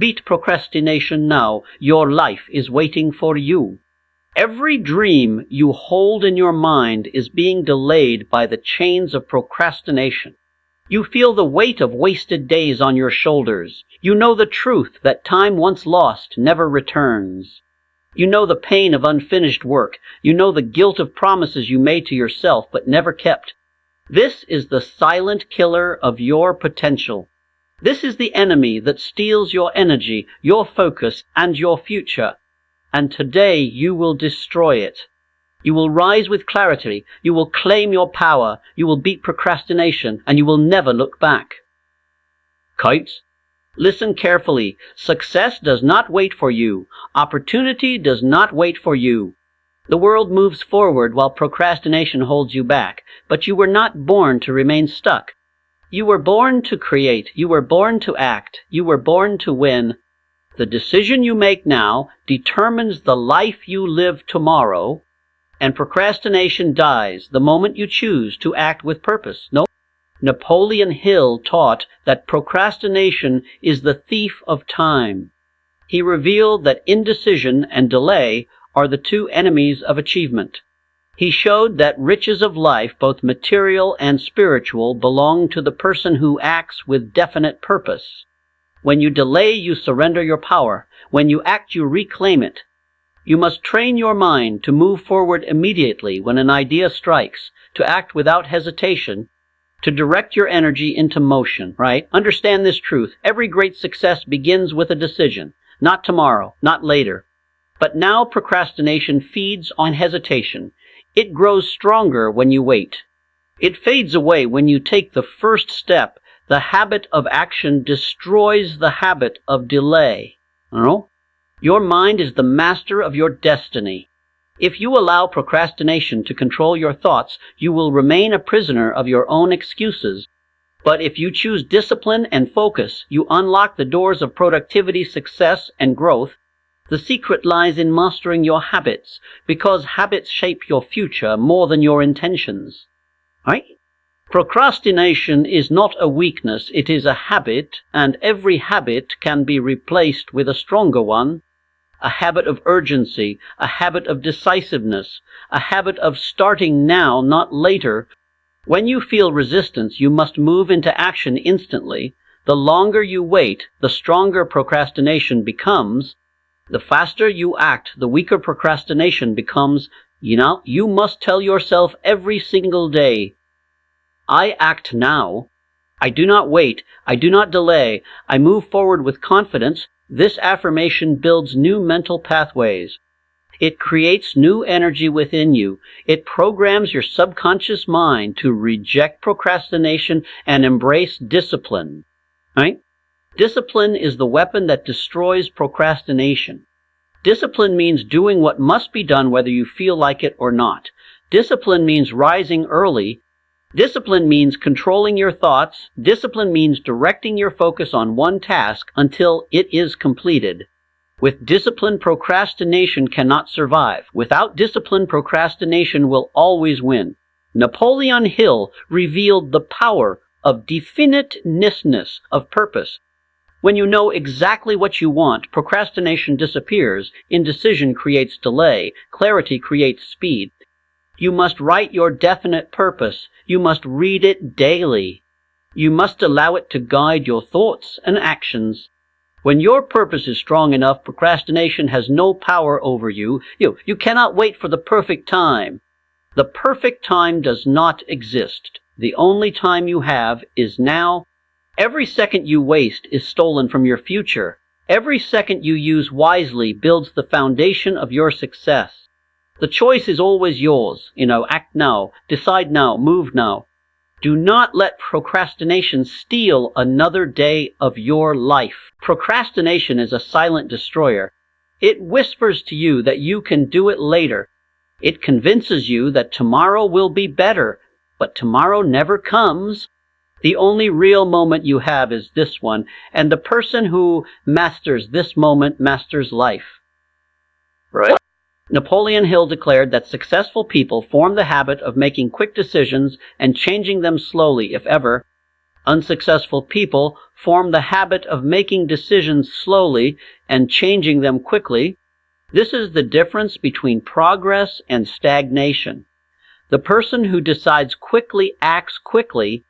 Beat procrastination now. Your life is waiting for you. Every dream you hold in your mind is being delayed by the chains of procrastination. You feel the weight of wasted days on your shoulders. You know the truth that time once lost never returns. You know the pain of unfinished work. You know the guilt of promises you made to yourself but never kept. This is the silent killer of your potential. This is the enemy that steals your energy, your focus, and your future. And today you will destroy it. You will rise with clarity. You will claim your power. You will beat procrastination, and you will never look back. Kites, listen carefully. Success does not wait for you. Opportunity does not wait for you. The world moves forward while procrastination holds you back, but you were not born to remain stuck. You were born to create. You were born to act. You were born to win. The decision you make now determines the life you live tomorrow, and procrastination dies the moment you choose to act with purpose. No. Napoleon Hill taught that procrastination is the thief of time. He revealed that indecision and delay are the two enemies of achievement. He showed that riches of life, both material and spiritual, belong to the person who acts with definite purpose. When you delay, you surrender your power. When you act, you reclaim it. You must train your mind to move forward immediately when an idea strikes, to act without hesitation, to direct your energy into motion, right? Understand this truth. Every great success begins with a decision. Not tomorrow, not later. But now procrastination feeds on hesitation. It grows stronger when you wait. It fades away when you take the first step. The habit of action destroys the habit of delay. Your mind is the master of your destiny. If you allow procrastination to control your thoughts, you will remain a prisoner of your own excuses. But if you choose discipline and focus, you unlock the doors of productivity, success, and growth. The secret lies in mastering your habits, because habits shape your future more than your intentions. Right? Procrastination is not a weakness, it is a habit, and every habit can be replaced with a stronger one. A habit of urgency, a habit of decisiveness, a habit of starting now, not later. When you feel resistance, you must move into action instantly. The longer you wait, the stronger procrastination becomes. The faster you act, the weaker procrastination becomes. You must tell yourself every single day, I act now. I do not wait. I do not delay. I move forward with confidence. This affirmation builds new mental pathways. It creates new energy within you. It programs your subconscious mind to reject procrastination and embrace discipline. Right? Discipline is the weapon that destroys procrastination. Discipline means doing what must be done whether you feel like it or not. Discipline means rising early. Discipline means controlling your thoughts. Discipline means directing your focus on one task until it is completed. With discipline, procrastination cannot survive. Without discipline, procrastination will always win. Napoleon Hill revealed the power of definiteness of purpose. When you know exactly what you want, procrastination disappears. Indecision creates delay. Clarity creates speed. You must write your definite purpose. You must read it daily. You must allow it to guide your thoughts and actions. When your purpose is strong enough, procrastination has no power over you. You cannot wait for the perfect time. The perfect time does not exist. The only time you have is now. Every second you waste is stolen from your future. Every second you use wisely builds the foundation of your success. The choice is always yours. Act now, decide now, move now. Do not let procrastination steal another day of your life. Procrastination is a silent destroyer. It whispers to you that you can do it later. It convinces you that tomorrow will be better, but tomorrow never comes. The only real moment you have is this one, and the person who masters this moment masters life. Right? Napoleon Hill declared that successful people form the habit of making quick decisions and changing them slowly, if ever. Unsuccessful people form the habit of making decisions slowly and changing them quickly. This is the difference between progress and stagnation. The person who decides quickly acts quickly.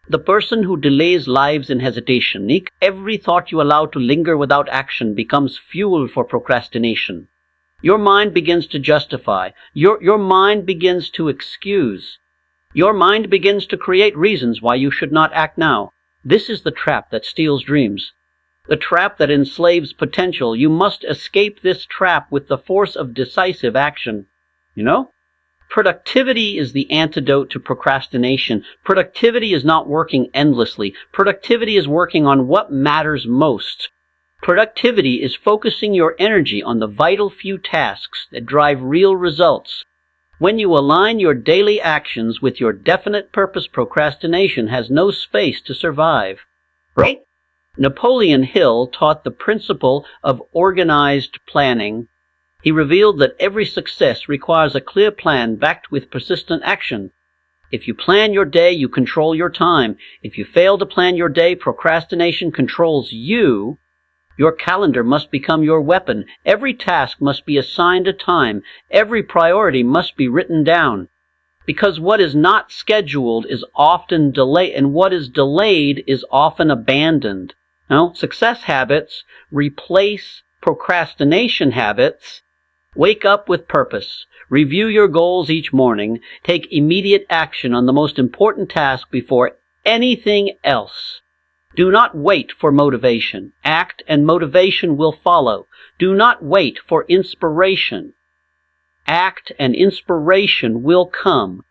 The person who delays lives in hesitation. Every thought you allow to linger without action becomes fuel for procrastination. Your mind begins to justify. Your mind begins to excuse. Your mind begins to create reasons why you should not act now. This is the trap that steals dreams. The trap that enslaves potential. You must escape this trap with the force of decisive action. Productivity is the antidote to procrastination. Productivity is not working endlessly. Productivity is working on what matters most. Productivity is focusing your energy on the vital few tasks that drive real results. When you align your daily actions with your definite purpose, procrastination has no space to survive. Right? Napoleon Hill taught the principle of organized planning. He revealed that every success requires a clear plan backed with persistent action. If you plan your day, you control your time. If you fail to plan your day, procrastination controls you. Your calendar must become your weapon. Every task must be assigned a time. Every priority must be written down. Because what is not scheduled is often delayed, and what is delayed is often abandoned. Success habits replace procrastination habits. Wake up with purpose. Review your goals each morning. Take immediate action on the most important task before anything else. Do not wait for motivation. Act and motivation will follow. Do not wait for inspiration. Act and inspiration will come.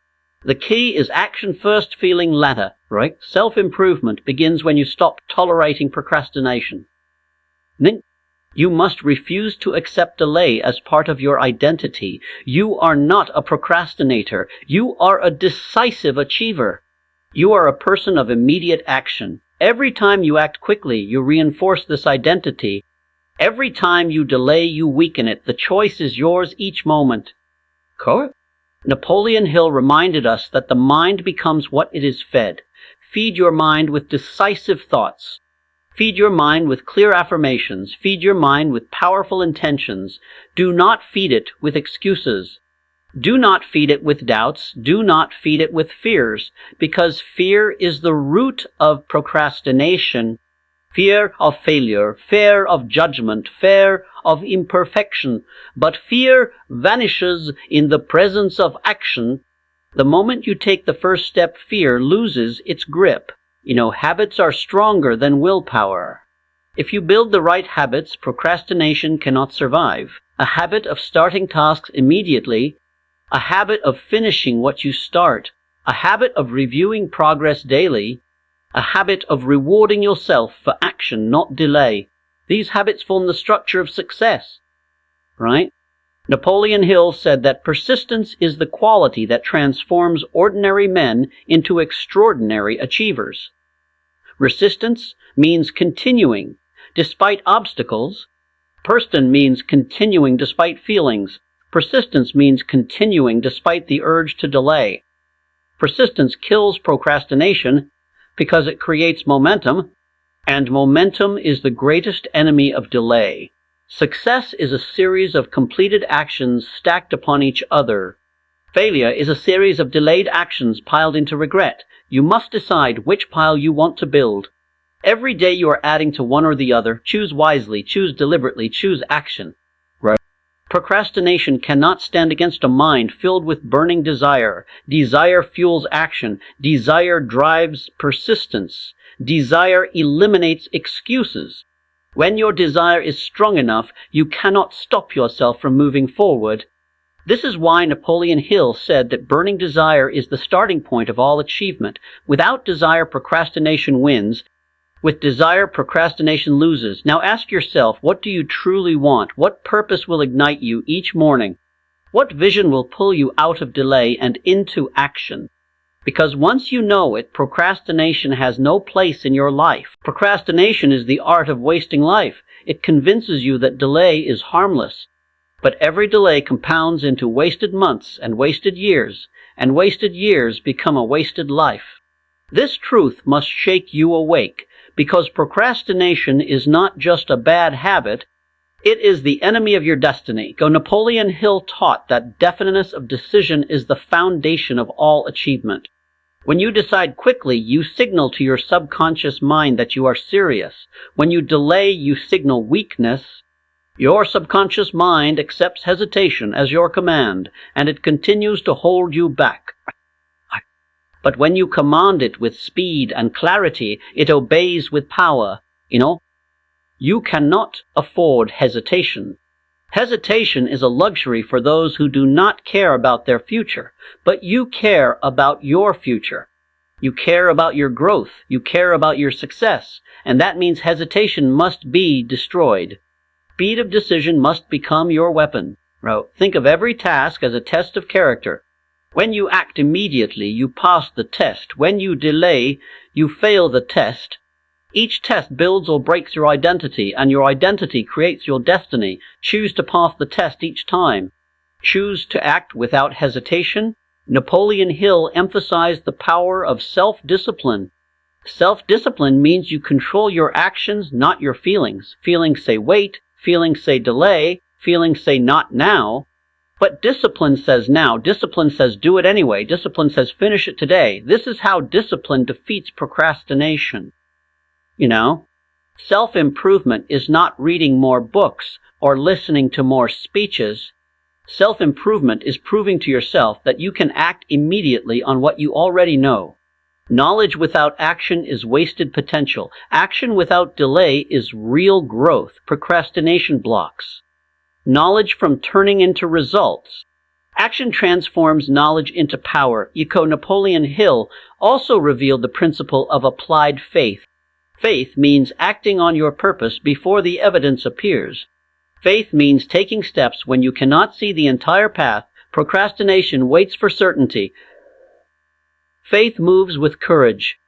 The key is action first, feeling later, right? Self-improvement begins when you stop tolerating procrastination. You must refuse to accept delay as part of your identity. You are not a procrastinator. You are a decisive achiever. You are a person of immediate action. Every time you act quickly, you reinforce this identity. Every time you delay, you weaken it. The choice is yours each moment. Napoleon Hill reminded us that the mind becomes what it is fed. Feed your mind with decisive thoughts. Feed your mind with clear affirmations. Feed your mind with powerful intentions. Do not feed it with excuses. Do not feed it with doubts. Do not feed it with fears, because fear is the root of procrastination. Fear of failure, fear of judgment, fear of imperfection. But fear vanishes in the presence of action. The moment you take the first step, fear loses its grip. Habits are stronger than willpower. If you build the right habits, procrastination cannot survive. A habit of starting tasks immediately, a habit of finishing what you start, a habit of reviewing progress daily, a habit of rewarding yourself for action, not delay. These habits form the structure of success, right? Napoleon Hill said that persistence is the quality that transforms ordinary men into extraordinary achievers. Resistance means continuing despite obstacles. Persistence means continuing despite feelings. Persistence means continuing despite the urge to delay. Persistence kills procrastination because it creates momentum, and momentum is the greatest enemy of delay. Success is a series of completed actions stacked upon each other. Failure is a series of delayed actions piled into regret. You must decide which pile you want to build. Every day you are adding to one or the other. Choose wisely, choose deliberately, choose action. Procrastination cannot stand against a mind filled with burning desire. Desire fuels action. Desire drives persistence. Desire eliminates excuses. When your desire is strong enough, you cannot stop yourself from moving forward. This is why Napoleon Hill said that burning desire is the starting point of all achievement. Without desire, procrastination wins. With desire, procrastination loses. Now ask yourself, what do you truly want? What purpose will ignite you each morning? What vision will pull you out of delay and into action? Because once you know it, procrastination has no place in your life. Procrastination is the art of wasting life. It convinces you that delay is harmless. But every delay compounds into wasted months and wasted years become a wasted life. This truth must shake you awake, because procrastination is not just a bad habit, it is the enemy of your destiny. Napoleon Hill taught that definiteness of decision is the foundation of all achievement. When you decide quickly, you signal to your subconscious mind that you are serious. When you delay, you signal weakness. Your subconscious mind accepts hesitation as your command, and it continues to hold you back. But when you command it with speed and clarity, it obeys with power. You cannot afford hesitation. Hesitation is a luxury for those who do not care about their future, but you care about your future. You care about your growth. You care about your success, and that means hesitation must be destroyed. Speed of decision must become your weapon. Think of every task as a test of character. When you act immediately, you pass the test. When you delay, you fail the test. Each test builds or breaks your identity, and your identity creates your destiny. Choose to pass the test each time. Choose to act without hesitation. Napoleon Hill emphasized the power of self-discipline. Self-discipline means you control your actions, not your feelings. Feelings say wait, feelings say delay, feelings say not now. But discipline says now. Discipline says do it anyway. Discipline says finish it today. This is how discipline defeats procrastination. Self-improvement is not reading more books or listening to more speeches. Self-improvement is proving to yourself that you can act immediately on what you already know. Knowledge without action is wasted potential. Action without delay is real growth. Procrastination blocks knowledge from turning into results. Action transforms knowledge into power. Napoleon Hill also revealed the principle of applied faith. Faith means acting on your purpose before the evidence appears. Faith means taking steps when you cannot see the entire path. Procrastination waits for certainty. Faith moves with courage.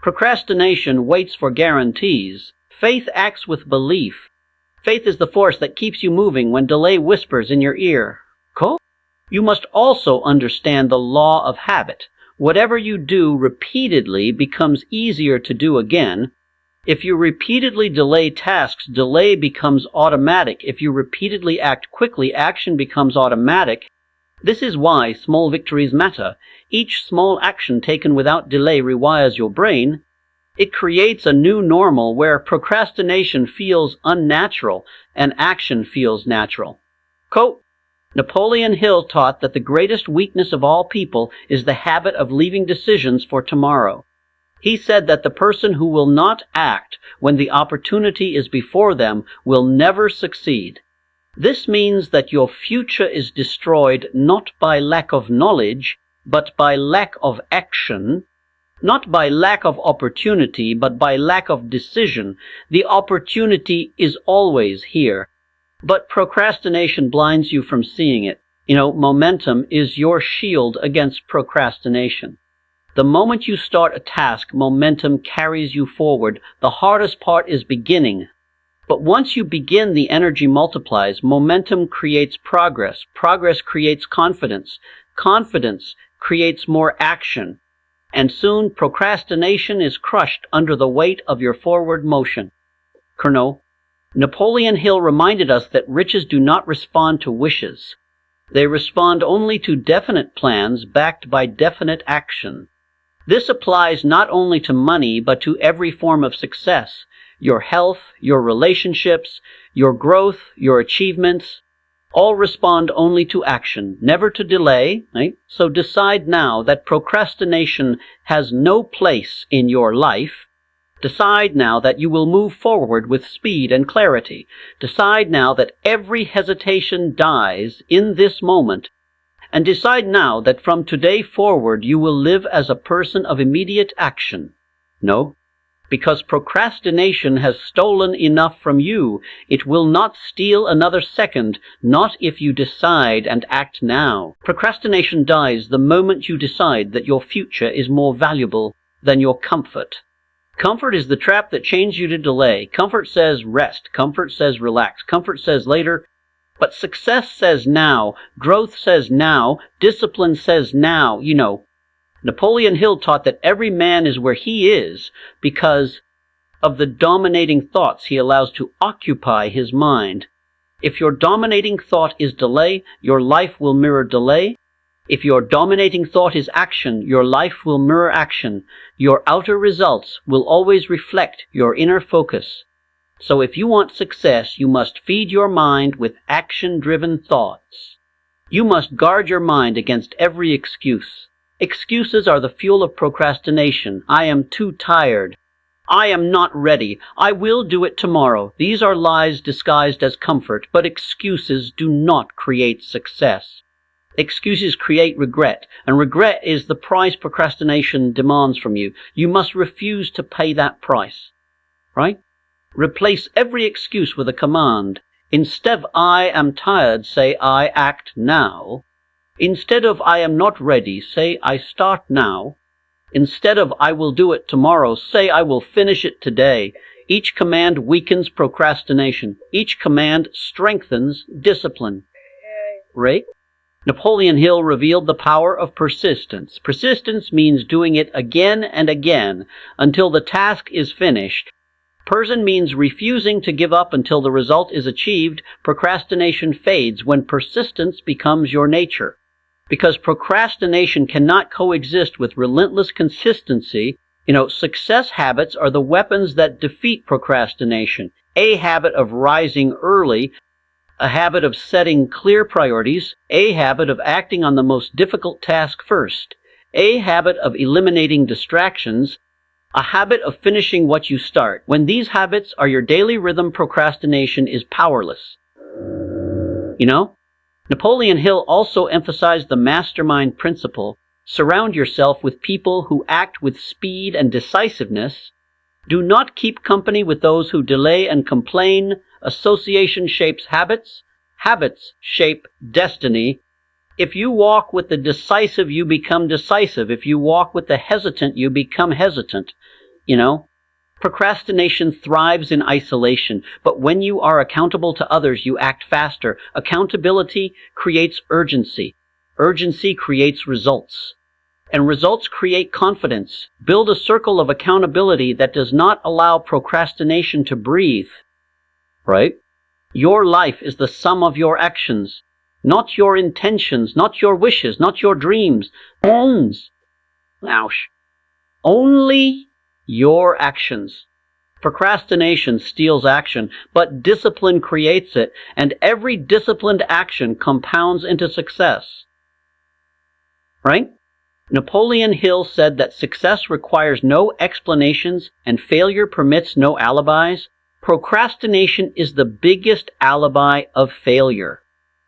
Procrastination waits for guarantees. Faith acts with belief. Faith is the force that keeps you moving when delay whispers in your ear. You must also understand the law of habit. Whatever you do repeatedly becomes easier to do again. If you repeatedly delay tasks, delay becomes automatic. If you repeatedly act quickly, action becomes automatic. This is why small victories matter. Each small action taken without delay rewires your brain. It creates a new normal where procrastination feels unnatural and action feels natural. Napoleon Hill taught that the greatest weakness of all people is the habit of leaving decisions for tomorrow. He said that the person who will not act when the opportunity is before them will never succeed. This means that your future is destroyed not by lack of knowledge, but by lack of action. Not by lack of opportunity, but by lack of decision. The opportunity is always here, but procrastination blinds you from seeing it. Momentum is your shield against procrastination. The moment you start a task, momentum carries you forward. The hardest part is beginning. But once you begin, the energy multiplies. Momentum creates progress. Progress creates confidence. Confidence creates more action. And soon procrastination is crushed under the weight of your forward motion. Napoleon Hill reminded us that riches do not respond to wishes. They respond only to definite plans backed by definite action. This applies not only to money, but to every form of success. Your health, your relationships, your growth, your achievements, all respond only to action, never to delay. Right? So decide now that procrastination has no place in your life. Decide now that you will move forward with speed and clarity. Decide now that every hesitation dies in this moment. And decide now that from today forward you will live as a person of immediate action. Because procrastination has stolen enough from you, it will not steal another second, not if you decide and act now. Procrastination dies the moment you decide that your future is more valuable than your comfort. Comfort is the trap that chains you to delay. Comfort says rest. Comfort says relax. Comfort says later. But success says now. Growth says now. Discipline says now. Napoleon Hill taught that every man is where he is because of the dominating thoughts he allows to occupy his mind. If your dominating thought is delay, your life will mirror delay. If your dominating thought is action, your life will mirror action. Your outer results will always reflect your inner focus. So if you want success, you must feed your mind with action-driven thoughts. You must guard your mind against every excuse. Excuses are the fuel of procrastination. I am too tired. I am not ready. I will do it tomorrow. These are lies disguised as comfort, but excuses do not create success. Excuses create regret, and regret is the price procrastination demands from you. You must refuse to pay that price, right? Replace every excuse with a command. Instead of I am tired, say I act now. Instead of I am not ready, say I start now. Instead of I will do it tomorrow, say I will finish it today. Each command weakens procrastination. Each command strengthens discipline. Right? Napoleon Hill revealed the power of persistence. Persistence means doing it again and again until the task is finished. Person means refusing to give up until the result is achieved. Procrastination fades when persistence becomes your nature. Because procrastination cannot coexist with relentless consistency. Success habits are the weapons that defeat procrastination. A habit of rising early, a habit of setting clear priorities, a habit of acting on the most difficult task first, a habit of eliminating distractions, a habit of finishing what you start. When these habits are your daily rhythm, procrastination is powerless. Napoleon Hill also emphasized the mastermind principle. Surround yourself with people who act with speed and decisiveness. Do not keep company with those who delay and complain. Association shapes habits. Habits shape destiny. If you walk with the decisive, you become decisive. If you walk with the hesitant, you become hesitant. Procrastination thrives in isolation, but when you are accountable to others, you act faster. Accountability creates urgency. Urgency creates results. And results create confidence. Build a circle of accountability that does not allow procrastination to breathe. Right? Your life is the sum of your actions, not your intentions, not your wishes, not your dreams. Only your actions. Procrastination steals action, but discipline creates it, and every disciplined action compounds into success. Right? Napoleon Hill said that success requires no explanations and failure permits no alibis. Procrastination is the biggest alibi of failure.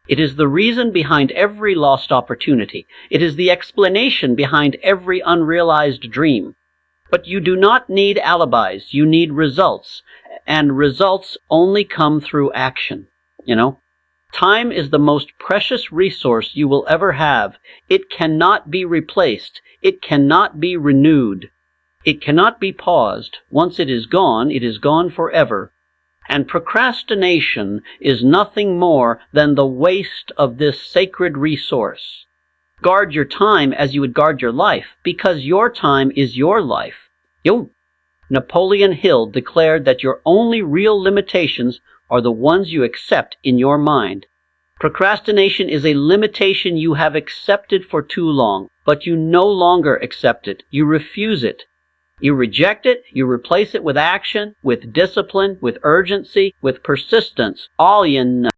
It is the reason behind every lost opportunity. It is the explanation behind every unrealized dream. But you do not need alibis. You need results. And results only come through action. Time is the most precious resource you will ever have. It cannot be replaced. It cannot be renewed. It cannot be paused. Once it is gone forever. And procrastination is nothing more than the waste of this sacred resource. Guard your time as you would guard your life, because your time is your life. Napoleon Hill declared that your only real limitations are the ones you accept in your mind. Procrastination is a limitation you have accepted for too long, but you no longer accept it. You refuse it. You reject it, you replace it with action, with discipline, with urgency, with persistence. All you know.